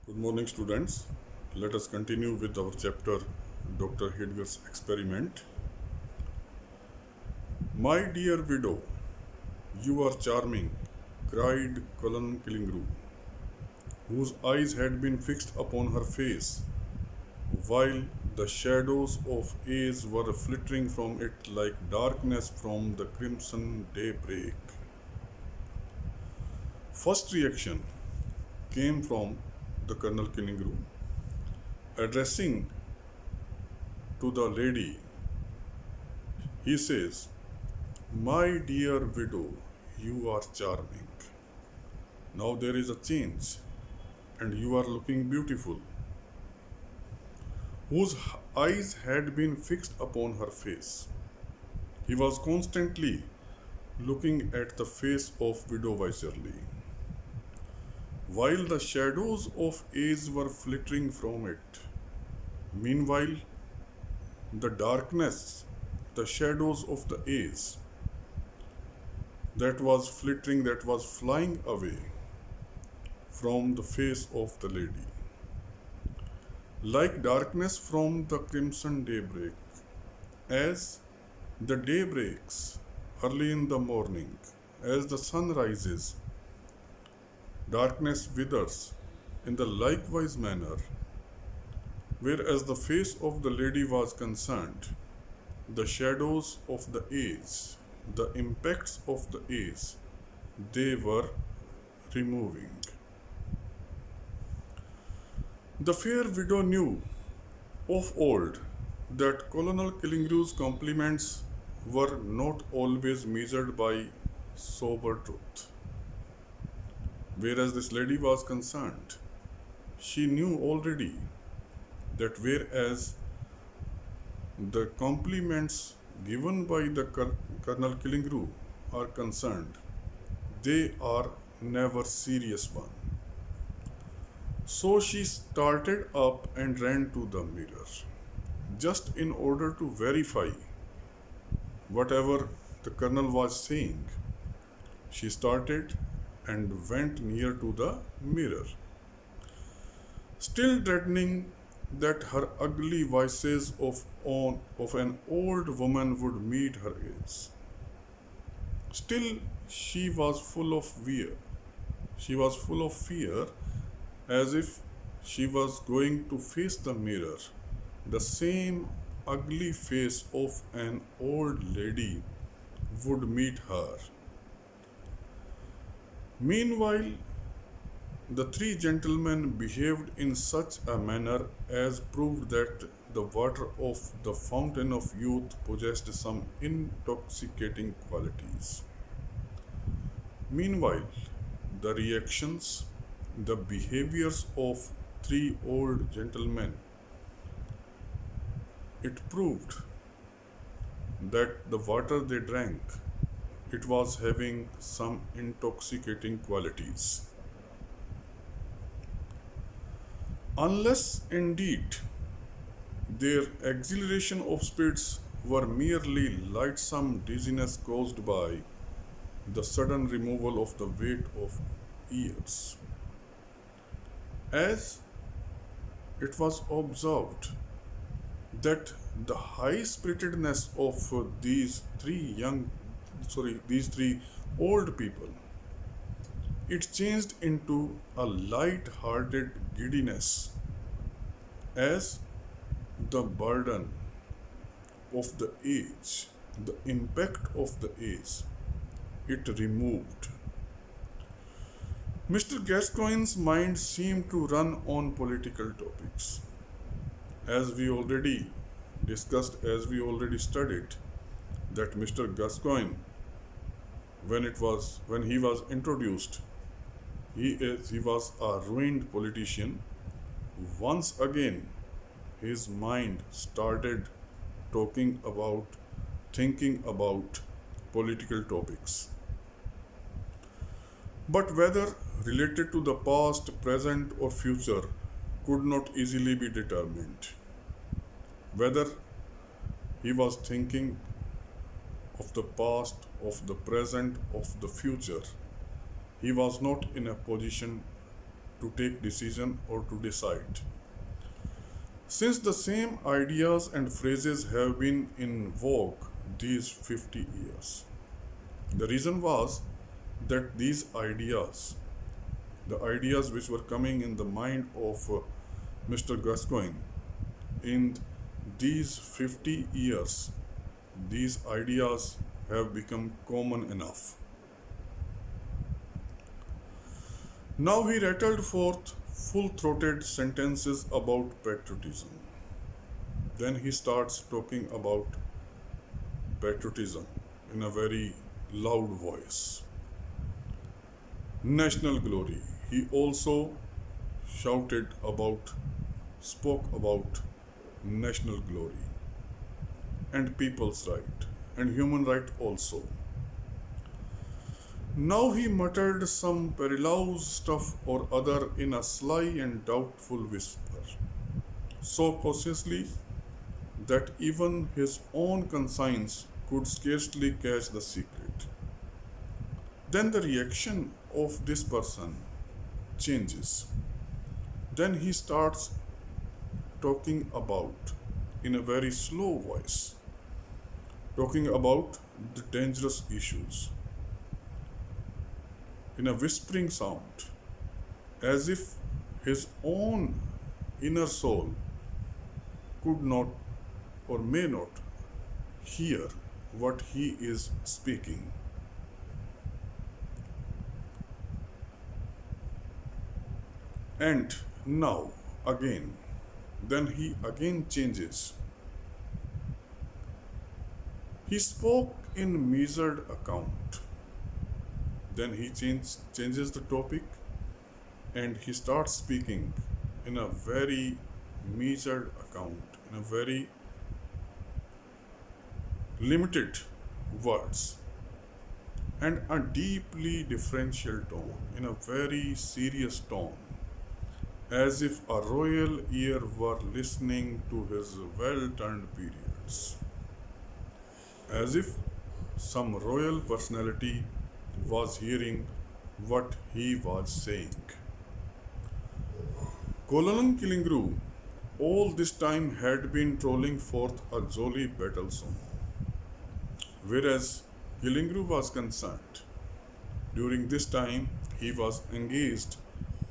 Good morning, students. Let us continue with our chapter Dr. Heidegger's experiment. My dear widow, you are charming, cried Colonel Killigrew, whose eyes had been fixed upon her face, while the shadows of age were flittering from it like darkness from the crimson daybreak. First reaction came from the Colonel Killigrew, addressing to the lady. He says, my dear widow, you are charming. Now there is a change, and you are looking beautiful. Whose eyes had been fixed upon her face. He was constantly looking at the face of widow Vicerly, while the shadows of age were flittering from it. Meanwhile, the darkness, the shadows of the age, that was flittering, that was flying away from the face of the lady. Like darkness from the crimson daybreak, as the day breaks early in the morning, as the sun rises, darkness withers in the likewise manner, whereas the face of the lady was concerned, the shadows of the age, the impacts of the age, they were removing. The fair widow knew of old that Colonel Killigrew's compliments were not always measured by sober truth. Whereas this lady was concerned, she knew already that whereas the compliments given by the Colonel Killigrew are concerned, they are never serious one. So she started up and ran to the mirror, just in order to verify whatever the colonel was saying. She started and went near to the mirror, still dreading that her ugly vices of an old woman would meet her age. Still, she was full of fear. She was full of fear, as if she was going to face the mirror. The same ugly face of an old lady would meet her. Meanwhile, the three gentlemen behaved in such a manner as proved that the water of the fountain of youth possessed some intoxicating qualities. Meanwhile, the reactions, the behaviors of three old gentlemen, it proved that the water they drank, it was having some intoxicating qualities. Unless indeed their exhilaration of spirits were merely lightsome dizziness caused by the sudden removal of the weight of years. As it was observed that the high spiritedness of these three old people, it changed into a light-hearted giddiness as the burden of the age, the impact of the age, it removed. Mr. Gascoigne's mind seemed to run on political topics. As we already discussed, as we already studied, that Mr. Gascoigne, when he was introduced, he was a ruined politician. Once again, his mind started thinking about political topics. But whether related to the past, present, or future could not easily be determined. Whether he was thinking of the past, of the present, of the future, he was not in a position to take decision or to decide. Since the same ideas and phrases have been in vogue these 50 years. The reason was that the ideas which were coming in the mind of Mr. Gascoigne, in these 50 years, these ideas have become common enough. Now he rattled forth full throated sentences about patriotism. Then he starts talking about patriotism in a very loud voice. National glory. He also shouted about, spoke about national glory and people's right and human right also. Now he muttered some perilous stuff or other in a sly and doubtful whisper, so cautiously that even his own conscience could scarcely catch the secret. Then the reaction of this person changes. Then he starts talking about, in a very slow voice, talking about the dangerous issues, in a whispering sound, as if his own inner soul could not or may not hear what he is speaking. And now, again, then he again changes. He spoke in measured account. Then he changes the topic and he starts speaking in a very measured account, in a very limited words and a deeply differential tone, in a very serious tone, as if a royal ear were listening to his well-turned periods, as if some royal personality was hearing what he was saying. Colonel Killigrew all this time had been trolling forth a jolly battle song, whereas Killigrew was concerned. During this time, he was engaged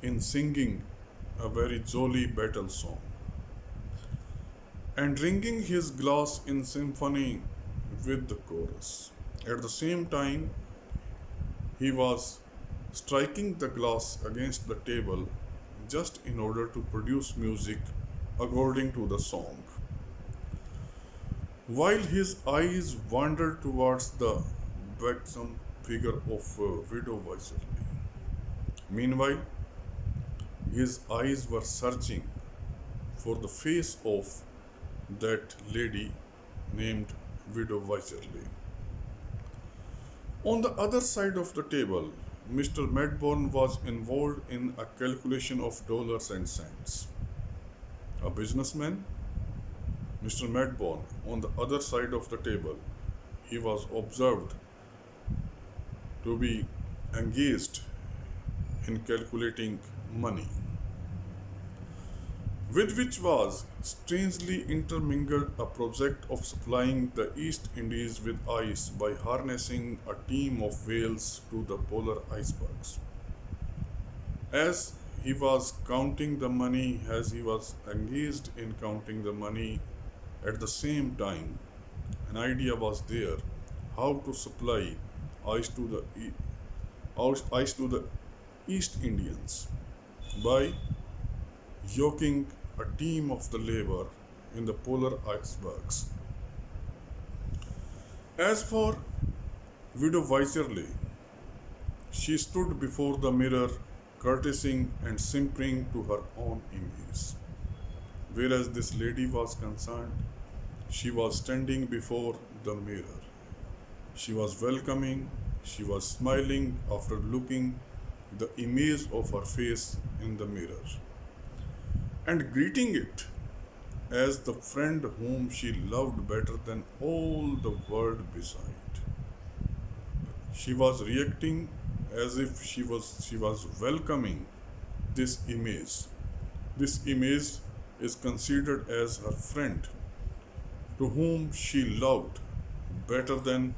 in singing a very jolly battle song and ringing his glass in symphony with the chorus. At the same time, he was striking the glass against the table just in order to produce music according to the song. While his eyes wandered towards the buxom figure of Widow Weiserly. Meanwhile, his eyes were searching for the face of that lady named Widow Weiserly. On the other side of the table, Mr. Medbourne was involved in a calculation of dollars and cents. A businessman, Mr. Medbourne, on the other side of the table, he was observed to be engaged in calculating money, with which was strangely intermingled a project of supplying the East Indies with ice by harnessing a team of whales to the polar icebergs. As he was counting the money, as he was engaged in counting the money, at the same time, an idea was there how to supply ice to the East Indians by yoking a team of the labor in the polar icebergs. As for Widow Weiserly, she stood before the mirror, courtesying and simpering to her own image. Whereas this lady was concerned, she was standing before the mirror. She was welcoming, she was smiling after looking the image of her face in the mirror and greeting it as the friend whom she loved better than all the world beside. She was reacting as if she was welcoming this image. This image is considered as her friend, to whom she loved better than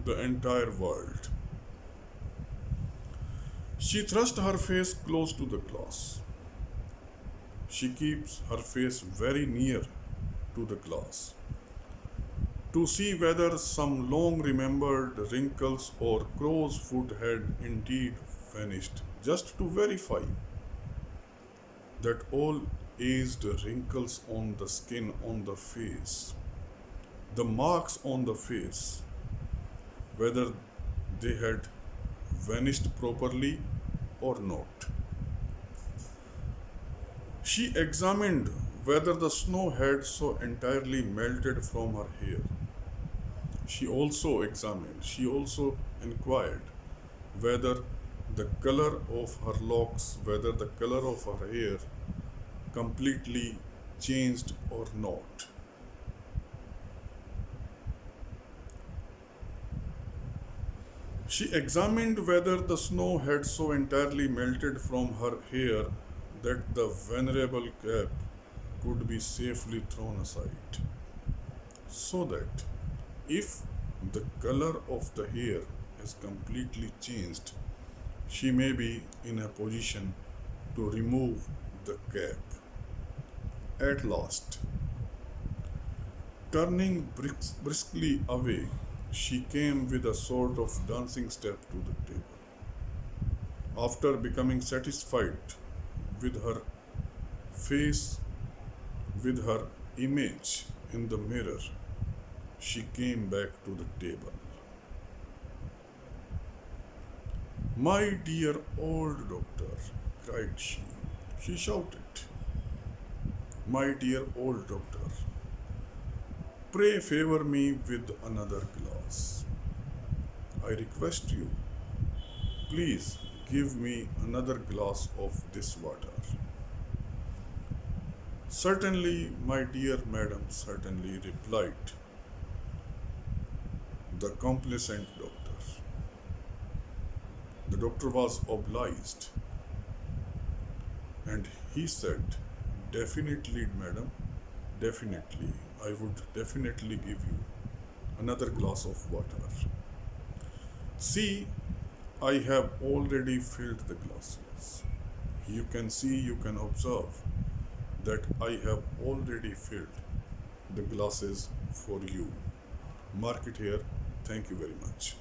the entire world. She thrusts her face close to the glass. She keeps her face very near to the glass to see whether some long remembered wrinkles or crow's foot had indeed vanished, just to verify that all aged wrinkles on the skin on the face, the marks on the face, whether they had vanished properly or not. She examined whether the snow had so entirely melted from her hair. She also inquired whether the color of her locks, whether the color of her hair completely changed or not. She examined whether the snow had so entirely melted from her hair that the venerable cap could be safely thrown aside, so that if the color of the hair is completely changed, she may be in a position to remove the cap. At last, turning briskly away, she came with a sort of dancing step to the table. After becoming satisfied with her face, with her image in the mirror, she came back to the table. "My dear old doctor," cried she. She shouted, "My dear old doctor, pray favor me with another glass. I request you, please give me another glass of this water." "Certainly, my dear madam, certainly," replied the complacent doctor. The doctor was obliged, and he said, "Definitely, madam, definitely. I would definitely give you another glass of water. See, I have already filled the glasses. You can see, you can observe that I have already filled the glasses for you. Mark it here. Thank you very much."